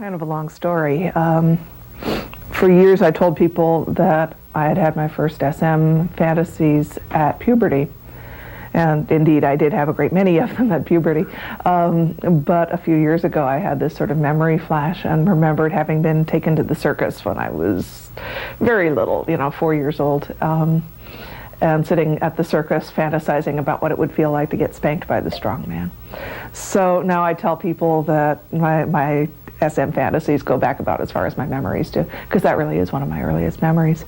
kind of a long story. For years I told people that I had had my first SM fantasies at puberty. And indeed, I did have a great many of them at puberty. But a few years ago, I had this sort of memory flash and remembered having been taken to the circus when I was very little, 4 years old, and sitting at the circus fantasizing about what it would feel like to get spanked by the strong man. So now I tell people that my SM fantasies go back about as far as my memories do, because that really is one of my earliest memories.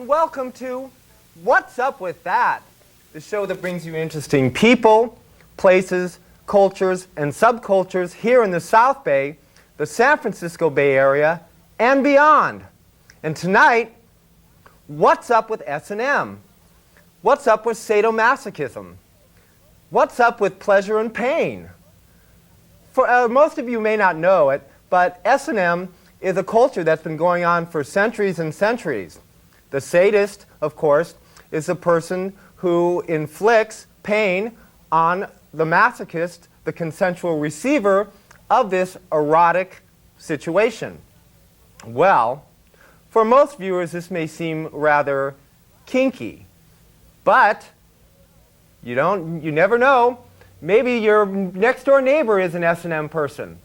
Welcome to What's Up With That, the show that brings you interesting people, places, cultures, and subcultures here in the South Bay, the San Francisco Bay Area, and beyond. And tonight, what's up with S&M? What's up with sadomasochism? What's up with pleasure and pain? For most of you may not know it, but S&M is a culture that's been going on for centuries and centuries. The sadist, of course, is a person who inflicts pain on the masochist, the consensual receiver of this erotic situation. Well, for most viewers, this may seem rather kinky, but you never know. Maybe your next door neighbor is an S&M person.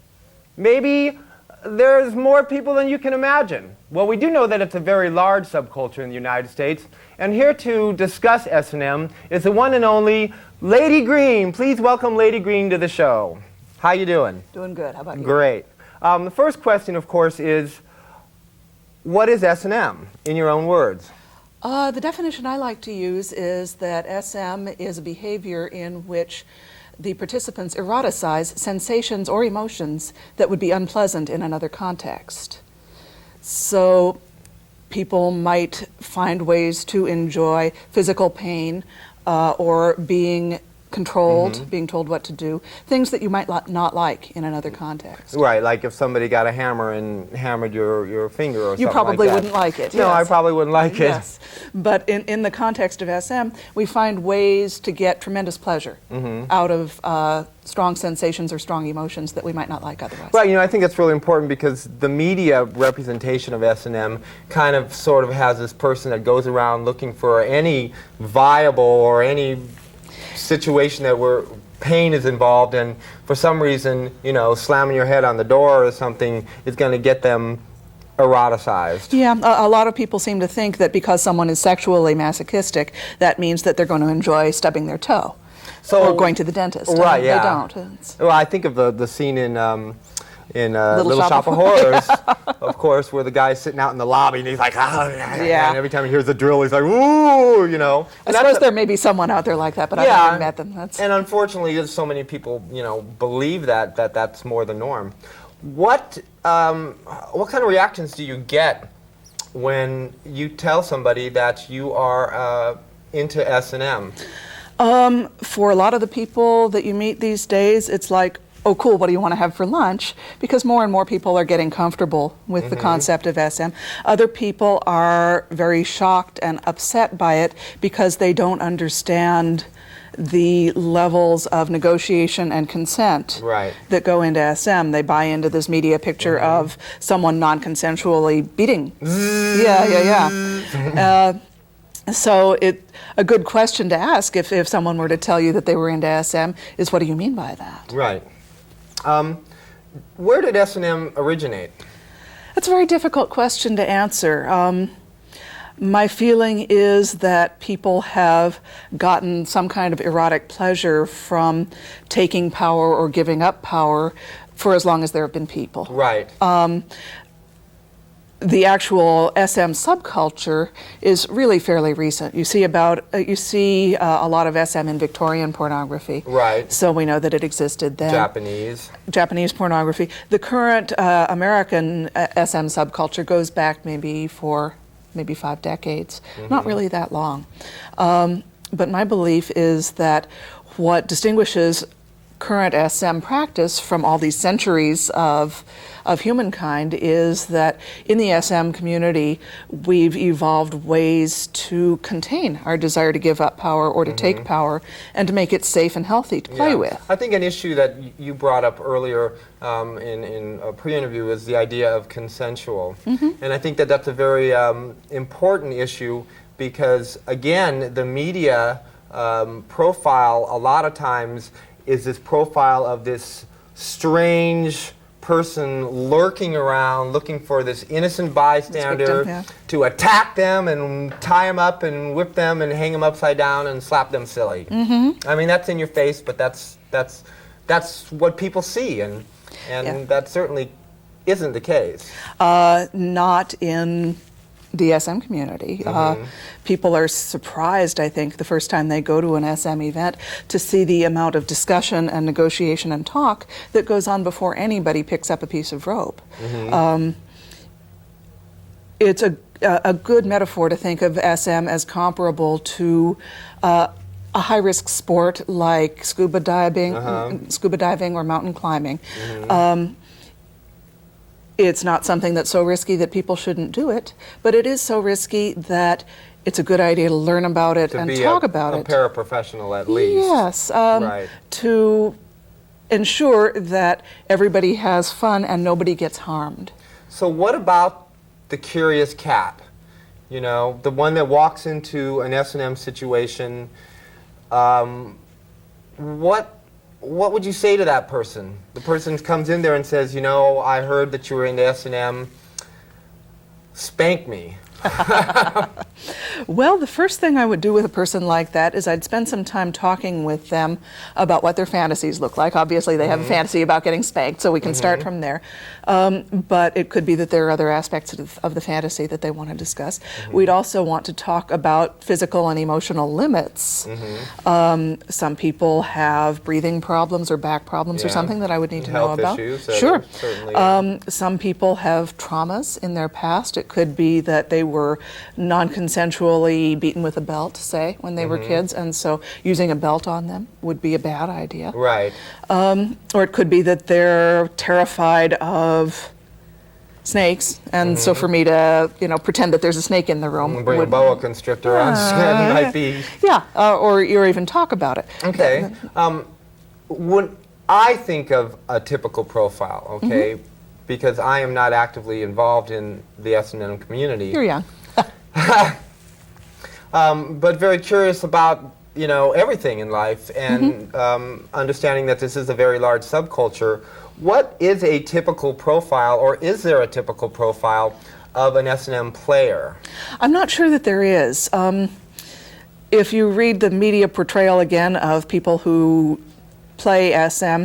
Maybe there's more people than you can imagine. Well, we do know that it's a very large subculture in the United States, and here to discuss S&M is the one and only Lady Greene. Please welcome Lady Greene to the show. How you doing? Doing good. How about you? Great. The first question, of course, is what is S&M, in your own words? The definition I like to use is that SM is a behavior in which the participants eroticize sensations or emotions that would be unpleasant in another context. So people might find ways to enjoy physical pain or being controlled, being told what to do, things that you might not like in another context. Right, like if somebody got a hammer and hammered your finger or something like that. You probably wouldn't like it. No, yes. I probably wouldn't like it. Yes, but in the context of SM, we find ways to get tremendous pleasure out of strong sensations or strong emotions that we might not like otherwise. Right, I think it's really important because the media representation of S&M kind of sort of has this person that goes around looking for any viable or any situation that where pain is involved, and for some reason, slamming your head on the door or something is going to get them eroticized. Yeah, a lot of people seem to think that because someone is sexually masochistic, that means that they're going to enjoy stubbing their toe or going to the dentist. Right, yeah. They don't. Well, I think of the scene in Little Shop of Horrors, of course, where the guy's sitting out in the lobby and he's like, yeah. And every time he hears the drill, he's like, ooh, I suppose there may be someone out there like that, but I've never met them. And unfortunately, there's so many people, believe that's more the norm. What kind of reactions do you get when you tell somebody that you are into S&M? For a lot of the people that you meet these days, it's like, oh, cool, what do you want to have for lunch? Because more and more people are getting comfortable with the concept of SM. Other people are very shocked and upset by it because they don't understand the levels of negotiation and consent that go into SM. They buy into this media picture of someone non-consensually beating. So a good question to ask if someone were to tell you that they were into SM is, what do you mean by that? Right. Where did S&M originate? That's a very difficult question to answer. My feeling is that people have gotten some kind of erotic pleasure from taking power or giving up power for as long as there have been people. Right. the actual SM subculture is really fairly recent. You see a lot of SM in Victorian pornography. Right. So we know that it existed then. Japanese pornography. The current American SM subculture goes back maybe 5 decades. Not really that long. But my belief is that what distinguishes current SM practice from all these centuries of humankind is that in the SM community we've evolved ways to contain our desire to give up power or to take power and to make it safe and healthy to play with. I think an issue that you brought up earlier in a pre-interview is the idea of consensual. And I think that that's a very important issue because, again, the media profile a lot of times is this profile of this strange person lurking around looking for this innocent bystander to attack them and tie them up and whip them and hang them upside down and slap them silly. I mean, that's in your face, but that's what people see, and that certainly isn't the case. Not in the SM community. People are surprised, I think, the first time they go to an SM event to see the amount of discussion and negotiation and talk that goes on before anybody picks up a piece of rope. It's a good metaphor to think of SM as comparable to a high-risk sport like scuba diving or mountain climbing. It's not something that's so risky that people shouldn't do it, but it is so risky that it's a good idea to learn about it and talk about it. To be a paraprofessional at least. Yes, right. To ensure that everybody has fun and nobody gets harmed. So what about the curious cat? You know, the one that walks into an S&M situation. What would you say to that person? The person comes in there and says, you know, I heard that you were into S&M. Spank me. Well, the first thing I would do with a person like that is I'd spend some time talking with them about what their fantasies look like. Obviously, they have a fantasy about getting spanked, so we can start from there. But it could be that there are other aspects of the fantasy that they want to discuss. We'd also want to talk about physical and emotional limits. Some people have breathing problems or back problems or something that I would need to know about. Issues, sure. Certainly. Some people have traumas in their past. It could be that they were non-consensually beaten with a belt, say, when they were kids, and so using a belt on them would be a bad idea. Right. Or it could be that they're terrified of snakes, and so for me to, pretend that there's a snake in the room. Bring a boa constrictor on, might be. Yeah, or even talk about it. Okay. When I think of a typical profile, okay, because I am not actively involved in the S&M community. You're young. But very curious about, everything in life and understanding that this is a very large subculture. What is a typical profile, or is there a typical profile of an S&M player? I'm not sure that there is. If you read the media portrayal again of people who play SM,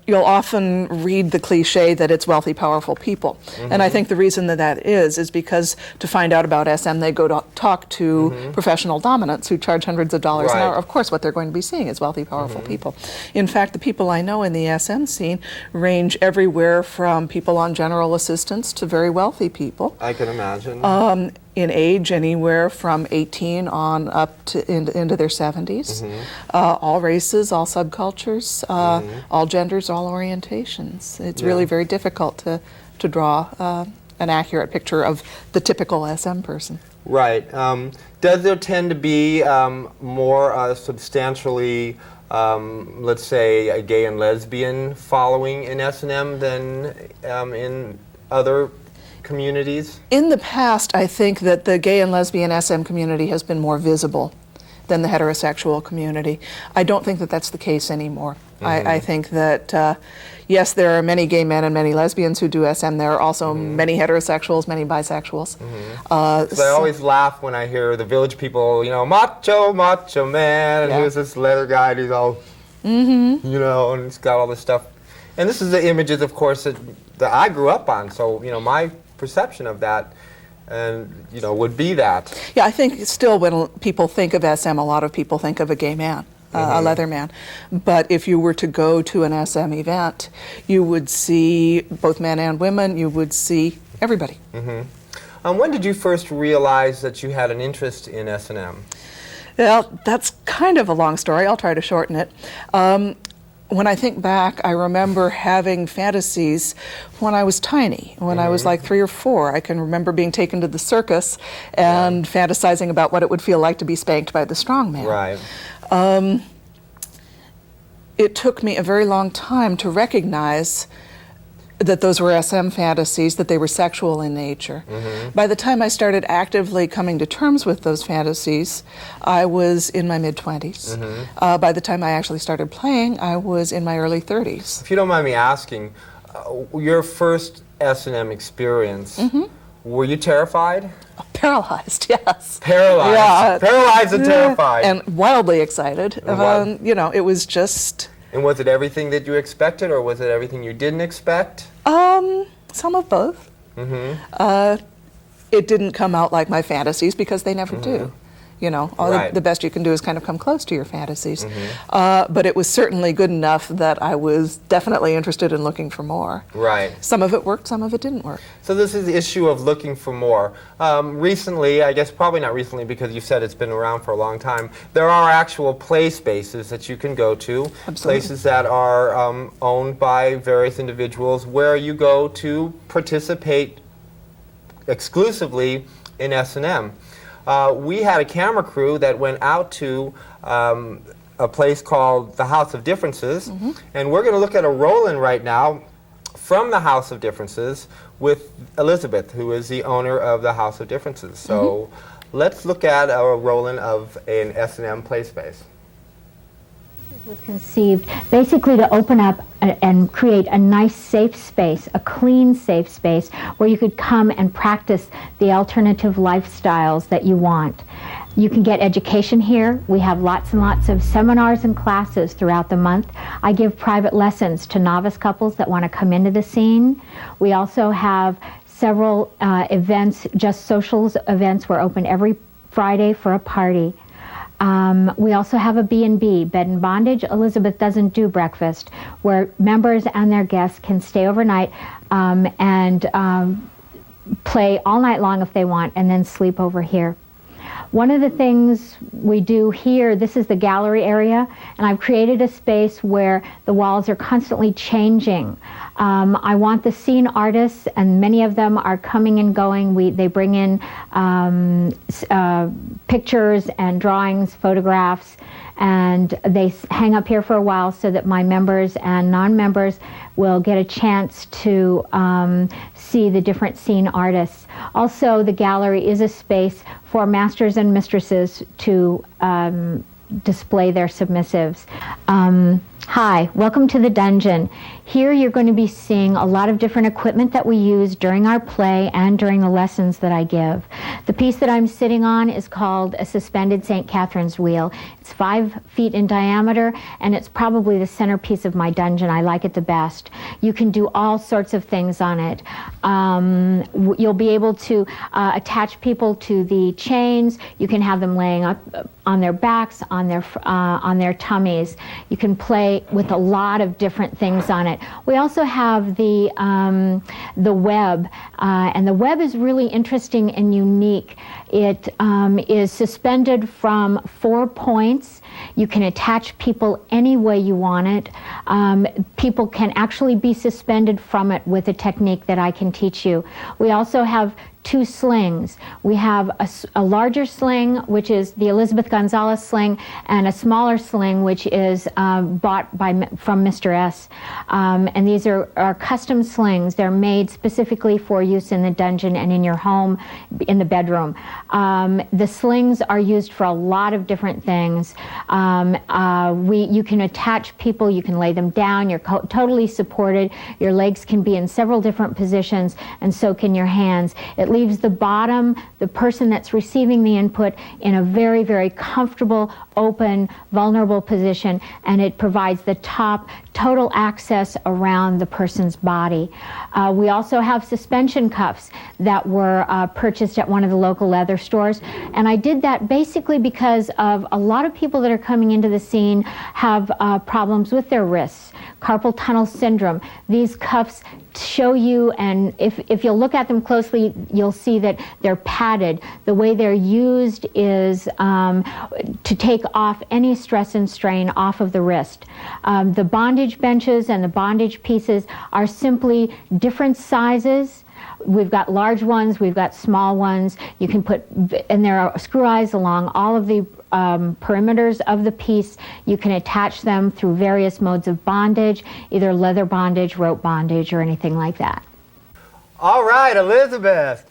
you'll often read the cliche that it's wealthy, powerful people. And I think the reason that is because to find out about SM, they go to talk to professional dominants who charge hundreds of dollars an hour. Of course, what they're going to be seeing is wealthy, powerful people. In fact, the people I know in the SM scene range everywhere from people on general assistance to very wealthy people. I can imagine. In age, anywhere from 18 on up to into their 70s. All races, all subcultures, all genders, all orientations. It's really very difficult to draw an accurate picture of the typical SM person. Right. Does there tend to be more substantially, let's say, a gay and lesbian following in S&M than in other communities? In the past, I think that the gay and lesbian SM community has been more visible than the heterosexual community. I don't think that that's the case anymore. I think that, yes, there are many gay men and many lesbians who do SM. There are also many heterosexuals, many bisexuals. So I always laugh when I hear the Village People, macho, macho man, and here's this leather guy, and he's all, and he's got all this stuff. And this is the images, of course, that I grew up on. So, my perception of that, and would be that. Yeah, I think still when people think of SM, a lot of people think of a gay man. A leather man. But if you were to go to an SM event, you would see both men and women, you would see everybody. When did you first realize that you had an interest in S&M? Well, that's kind of a long story. I'll try to shorten it. When I think back, I remember having fantasies when I was tiny, when I was like 3 or 4. I can remember being taken to the circus and fantasizing about what it would feel like to be spanked by the strong man. Right. It took me a very long time to recognize that those were SM fantasies, that they were sexual in nature. By the time I started actively coming to terms with those fantasies, I was in my mid-20s. By the time I actually started playing, I was in my early 30s. If you don't mind me asking, your first S&M experience, were you terrified? Paralyzed, yes. Paralyzed. Yeah. Paralyzed and terrified. And wildly excited. It was just... And was it everything that you expected, or was it everything you didn't expect? Some of both. It didn't come out like my fantasies, because they never do. The best you can do is kind of come close to your fantasies. But it was certainly good enough that I was definitely interested in looking for more. Right. Some of it worked, some of it didn't work. So this is the issue of looking for more. Recently, I guess probably not recently because you said it's been around for a long time, there are actual play spaces that you can go to. Absolutely. Places that are owned by various individuals where you go to participate exclusively in S&M. We had a camera crew that went out to a place called the House of Differences, and we're going to look at a roll-in right now from the House of Differences with Elizabeth, who is the owner of the House of Differences. So let's look at a roll-in of an S&M play space. Was conceived basically to open up and create a nice safe space, a clean safe space where you could come and practice the alternative lifestyles that you want. You can get education here. We have lots and lots of seminars and classes throughout the month. I give private lessons to novice couples that want to come into the scene. We also have several events, just socials events. We're open every Friday for a party. We also have a B&B, bed and bondage. Elizabeth doesn't do breakfast, where members and their guests can stay overnight and play all night long if they want, and then sleep over here. One of the things we do here, this is the gallery area, and I've created a space where the walls are constantly changing. I want the scene artists, and many of them are coming and going. They bring in pictures and drawings, photographs, and they hang up here for a while so that my members and non-members will get a chance to see the different scene artists. Also, the gallery is a space for masters and mistresses to display their submissives. Hi, welcome to the dungeon. Here you're going to be seeing a lot of different equipment that we use during our play and during the lessons that I give. The piece that I'm sitting on is called a suspended St. Catherine's wheel. It's 5 feet in diameter, and it's probably the centerpiece of my dungeon. I like it the best. You can do all sorts of things on it. You'll be able to attach people to the chains. You can have them laying up on their backs, on their tummies. You can play with a lot of different things on it. We also have the web, and the web is really interesting and unique. It is suspended from 4 points. You can attach people any way you want it. People can actually be suspended from it with a technique that I can teach you. We also have 2 slings. We have a larger sling, which is the Elizabeth Gonzalez sling, and a smaller sling, which is bought from Mr. S. And these are custom slings. They're made specifically for use in the dungeon and in your home, in the bedroom. The slings are used for a lot of different things. You can attach people, you can lay them down, you're totally supported. Your legs can be in several different positions, and so can your hands. It It leaves the bottom, the person that's receiving the input, in a very, very comfortable, open, vulnerable position, and it provides the top total access around the person's body. We also have suspension cuffs that were purchased at one of the local leather stores, and I did that basically because of a lot of people that are coming into the scene have problems with their wrists, carpal tunnel syndrome. These cuffs show you, and if you'll look at them closely, you'll see that they're padded. The way they're used is to take off any stress and strain off of the wrist. The bondage benches and the bondage pieces are simply different sizes. We've got large ones, we've got small ones. You can put, and there are screw eyes along all of the perimeters of the piece. You can attach them through various modes of bondage, either leather bondage, rope bondage, or anything like that. All right, Elizabeth.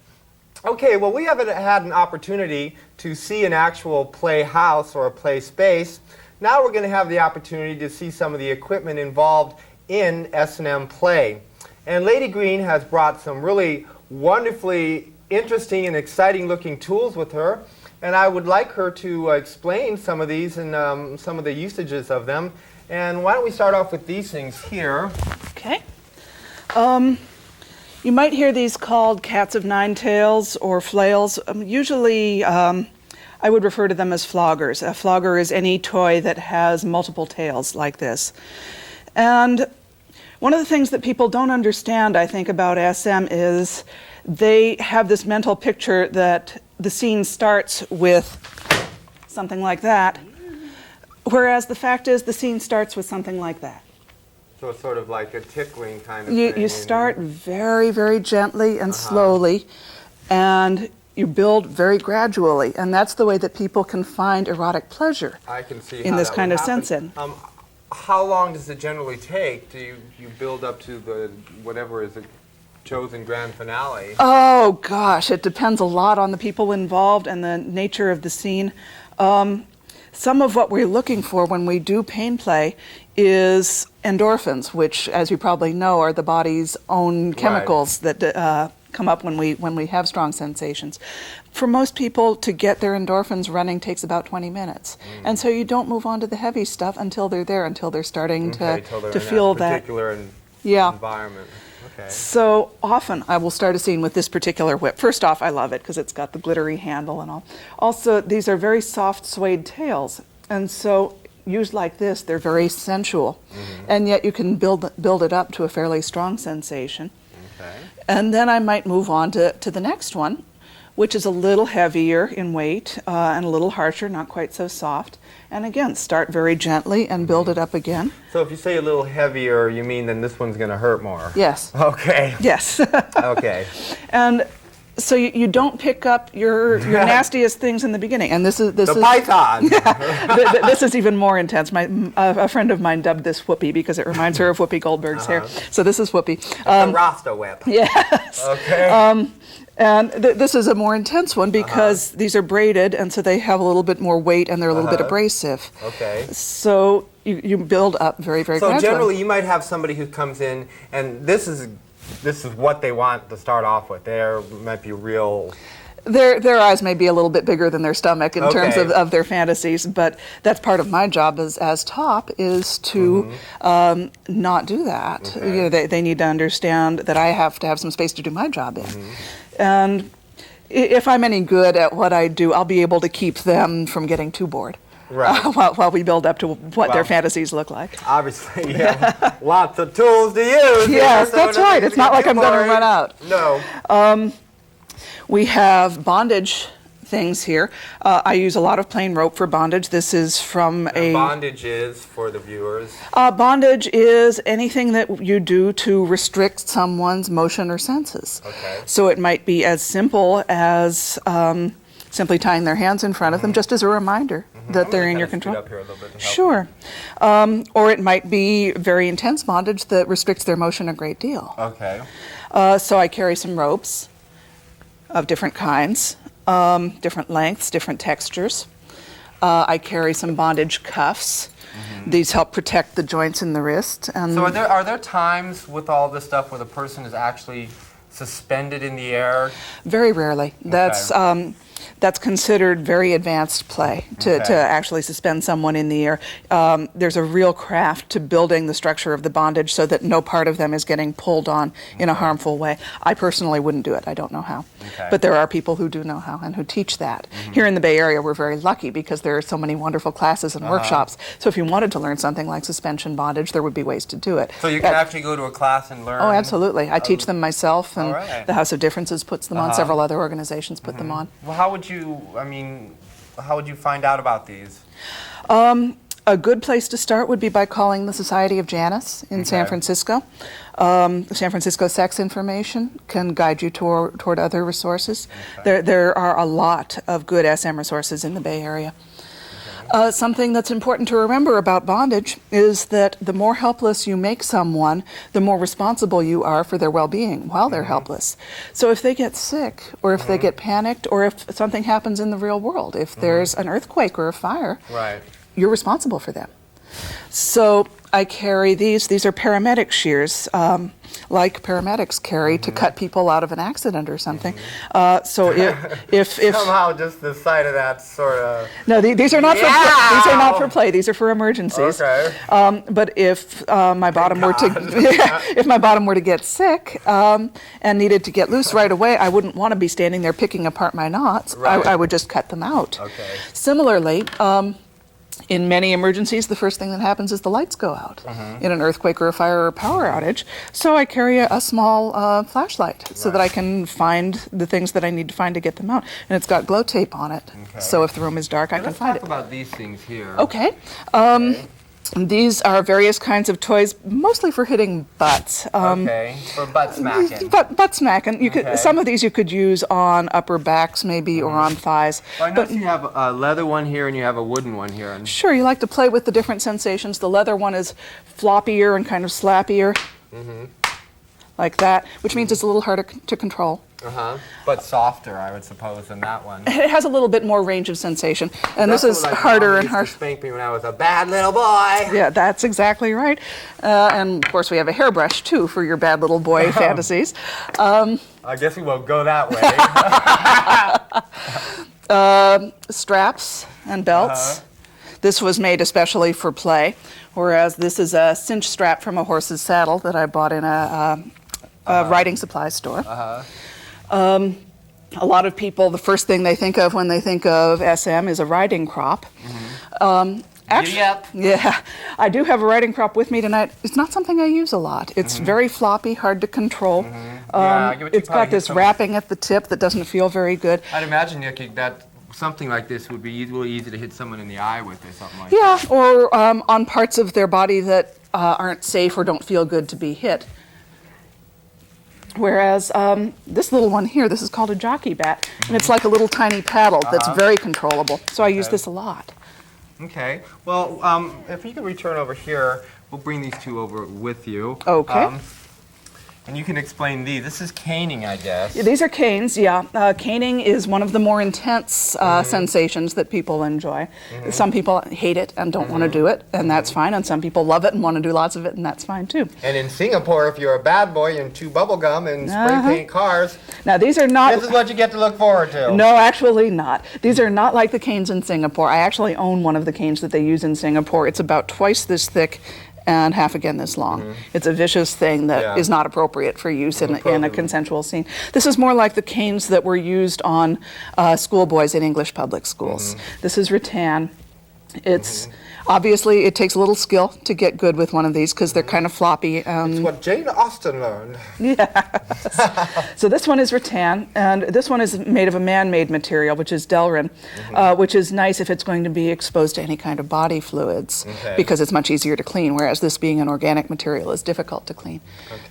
Okay, well, we haven't had an opportunity to see an actual playhouse or a play space. Now we're going to have the opportunity to see some of the equipment involved in S&M play. And Lady Greene has brought some really wonderfully interesting and exciting looking tools with her. And I would like her to explain some of these and some of the usages of them. And why don't we start off with these things here. Okay. You might hear these called cats of nine tails or flails. Usually I would refer to them as floggers. A flogger is any toy that has multiple tails like this. And one of the things that people don't understand, I think, about SM is they have this mental picture that the scene starts with something like that, whereas the fact is the scene starts with something like that. So it's sort of like a tickling kind of thing. You start very, very gently and slowly, and you build very gradually, and that's the way that people can find erotic pleasure. I can see in this kind of sense. How long does it generally take? Do you build up to the whatever is a chosen grand finale? Oh gosh, it depends a lot on the people involved and the nature of the scene. Some of what we're looking for when we do pain play is endorphins, which, as you probably know, are the body's own chemicals that come up when we have strong sensations. For most people, to get their endorphins running takes about 20 minutes. And so you don't move on to the heavy stuff until they're there, until they're starting to feel that particular environment. Okay. So often I will start a scene with this particular whip. First off, I love it because it's got the glittery handle and all. Also, these are very soft suede tails, and so used like this, they're very sensual, and yet you can build it up to a fairly strong sensation. Okay. And then I might move on to the next one, which is a little heavier in weight and a little harsher, not quite so soft. And again, start very gently and build it up again. So if you say a little heavier, you mean then this one's going to hurt more? Yes. Okay. Yes. Okay. And so you don't pick up your nastiest things in the beginning, and this is python. This is even more intense. A friend of mine dubbed this Whoopi because it reminds her of Whoopi Goldberg's hair. So this is Whoopi. The Rasta whip. Yes. Okay. And this is a more intense one because these are braided, and so they have a little bit more weight and they're a little bit abrasive. Okay. So you build up very, very gradually. So generally, you might have somebody who comes in, and this is what they want to start off with. There might be real. Their eyes may be a little bit bigger than their stomach in terms of their fantasies, but that's part of my job as top is to not do that. Okay. You know, they need to understand that I have to have some space to do my job in. And if I'm any good at what I do, I'll be able to keep them from getting too bored. Right. While we build up to what their fantasies look like. Obviously, yeah. Lots of tools to use. Yes, that's right. It's not like I'm going to run out. No. We have bondage things here. I use a lot of plain rope for bondage. This is from bondage is, for the viewers? Bondage is anything that you do to restrict someone's motion or senses. Okay. So it might be as simple as simply tying their hands in front of them, just as a reminder that they're in your control. Up here a little bit to help. Sure. Or it might be very intense bondage that restricts their motion a great deal. Okay. So I carry some ropes of different kinds, different lengths, different textures. I carry some bondage cuffs. These help protect the joints in the wrist. And so are there times with all this stuff where the person is actually suspended in the air? Very rarely. That's considered very advanced play to actually suspend someone in the air. There's a real craft to building the structure of the bondage so that no part of them is getting pulled on in a harmful way. I personally wouldn't do it. I don't know how. But there are people who do know how and who teach that. Here in the Bay Area, we're very lucky because there are so many wonderful classes and workshops. So if you wanted to learn something like suspension bondage, there would be ways to do it. So you can actually go to a class and learn? Oh, absolutely. I teach them myself, and the House of Differences puts them on. Several other organizations put them on. Well, how would you find out about these? A good place to start would be by calling the Society of Janus in San Francisco. The San Francisco Sex Information can guide you toward other resources. There are a lot of good SM resources in the Bay Area. Something that's important to remember about bondage is that the more helpless you make someone, the more responsible you are for their well-being while they're helpless. So if they get sick, or if they get panicked, or if something happens in the real world, if there's an earthquake or a fire, you're responsible for them. So I carry these. These are paramedic shears, like paramedics carry to cut people out of an accident or something. So if somehow just the sight of that sort of these are not for play. These are not for play. These are for emergencies. But if my bottom were to get sick and needed to get loose right away, I wouldn't want to be standing there picking apart my knots. I would just cut them out. Similarly. In many emergencies, the first thing that happens is the lights go out in an earthquake or a fire or a power outage. So I carry a small flashlight so that I can find the things that I need to find to get them out. And it's got glow tape on it. So if the room is dark, I can find it. Let's talk about these things here. These are various kinds of toys, mostly for hitting butts. For butt smacking. Butt smacking. You could some of these you could use on upper backs, maybe, or on thighs. Well, I notice you have a leather one here and you have a wooden one here. Sure, you like to play with the different sensations. The leather one is floppier and kind of slappier, like that, which means it's a little harder to control. But softer, I would suppose, than that one. It has a little bit more range of sensation, and this is harder and harder. Spank me when I was a bad little boy. Yeah, that's exactly right. And of course, we have a hairbrush too for your bad little boy fantasies. I guess we won't go that way. Straps and belts. This was made especially for play, whereas this is a cinch strap from a horse's saddle that I bought in a riding supply store. A lot of people, the first thing they think of when they think of SM is a riding crop. Yeah, I do have a riding crop with me tonight. It's not something I use a lot. It's very floppy, hard to control. It's got this wrapping at the tip that doesn't feel very good. I'd imagine, Nikki, that something like this would be really easy to hit someone in the eye with or something like that. Yeah, or on parts of their body that aren't safe or don't feel good to be hit. Whereas this little one here, this is called a jockey bat, and it's like a little tiny paddle that's very controllable. So I use this a lot. Okay. Well, if you could return over here, we'll bring these two over with you. Okay. And you can explain these. This is caning, I guess. Yeah, these are canes, yeah. Caning is one of the more intense sensations that people enjoy. Some people hate it and don't want to do it, and that's fine. And some people love it and want to do lots of it, and that's fine too. And in Singapore, if you're a bad boy and chew bubble gum and spray paint cars, now these are not. This is what you get to look forward to. No, actually not. These are not like the canes in Singapore. I actually own one of the canes that they use in Singapore. It's about twice this thick and half again this long. It's a vicious thing that is not appropriate for use in a consensual scene. This is more like the canes that were used on schoolboys in English public schools. This is rattan. It's obviously it takes a little skill to get good with one of these because they're kind of floppy. It's what Jane Austen learned. So this one is rattan, and this one is made of a man-made material, which is Delrin, which is nice if it's going to be exposed to any kind of body fluids because it's much easier to clean, whereas this being an organic material is difficult to clean.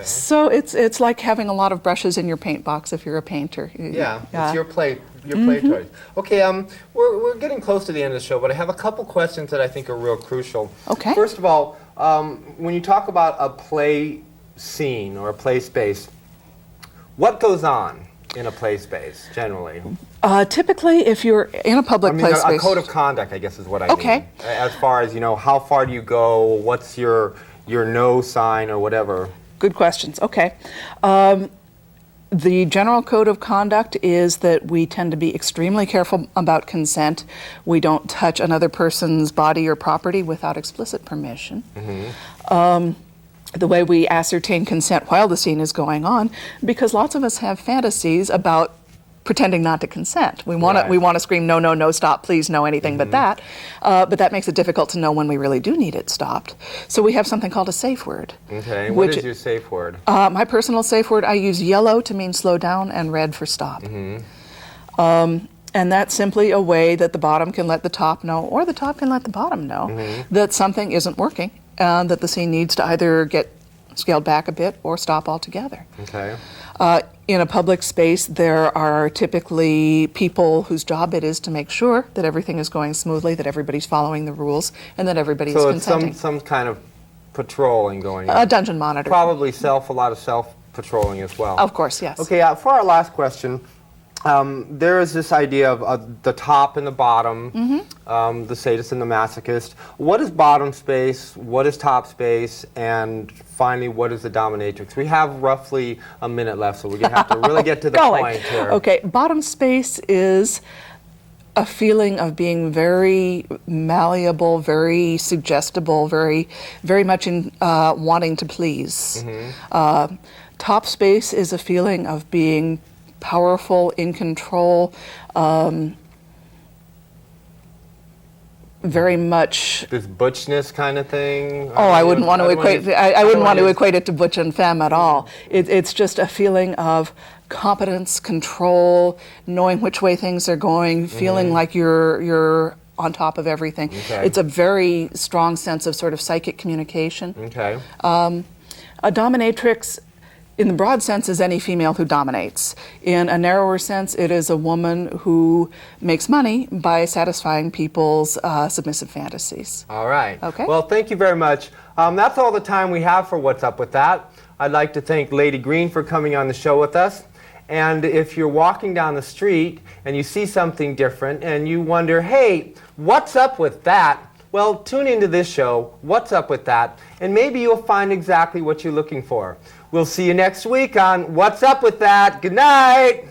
So it's like having a lot of brushes in your paint box if you're a painter. It's your play toys. Okay, we're getting close to the end of the show, but I have a couple questions that I think are real crucial. Okay. First of all, when you talk about a play scene or a play space, what goes on in a play space generally? Typically, if you're in a public play space, a code of conduct, I guess, is what I mean. As far as how far do you go? What's your no sign or whatever? Good questions. Okay. The general code of conduct is that we tend to be extremely careful about consent. We don't touch another person's body or property without explicit permission. The way we ascertain consent while the scene is going on, because lots of us have fantasies about pretending not to consent. We want to scream, no, no, no, stop, please, no, anything but that. But that makes it difficult to know when we really do need it stopped. So we have something called a safe word. Okay, what is your safe word? My personal safe word, I use yellow to mean slow down and red for stop. And that's simply a way that the bottom can let the top know, or the top can let the bottom know, that something isn't working, and that the scene needs to either get scaled back a bit or stop altogether. Okay. In a public space, there are typically people whose job it is to make sure that everything is going smoothly, that everybody's following the rules, and that everybody is consenting. So it's some kind of patrolling going on. A dungeon monitor. Probably a lot of self-patrolling as well. Of course, yes. Okay, for our last question, there is this idea of the top and the bottom, the sadist and the masochist. What is bottom space? What is top space? And finally, what is the dominatrix? We have roughly a minute left, so we're going to have to really get to the point here. Okay, bottom space is a feeling of being very malleable, very suggestible, very much in wanting to please. Top space is a feeling of being powerful, in control, very much. This butchness kind of thing. I wouldn't want to equate. I wouldn't want to equate it to butch and femme at all. It's just a feeling of competence, control, knowing which way things are going, feeling like you're on top of everything. Okay. It's a very strong sense of sort of psychic communication. Okay. A dominatrix, in the broad sense, is any female who dominates. In a narrower sense, it is a woman who makes money by satisfying people's submissive fantasies. All right. Okay. Well, thank you very much. That's all the time we have for What's Up With That. I'd like to thank Lady Greene for coming on the show with us. And if you're walking down the street and you see something different and you wonder, hey, what's up with that? Well, tune into this show, What's Up With That, and maybe you'll find exactly what you're looking for. We'll see you next week on What's Up With That. Good night.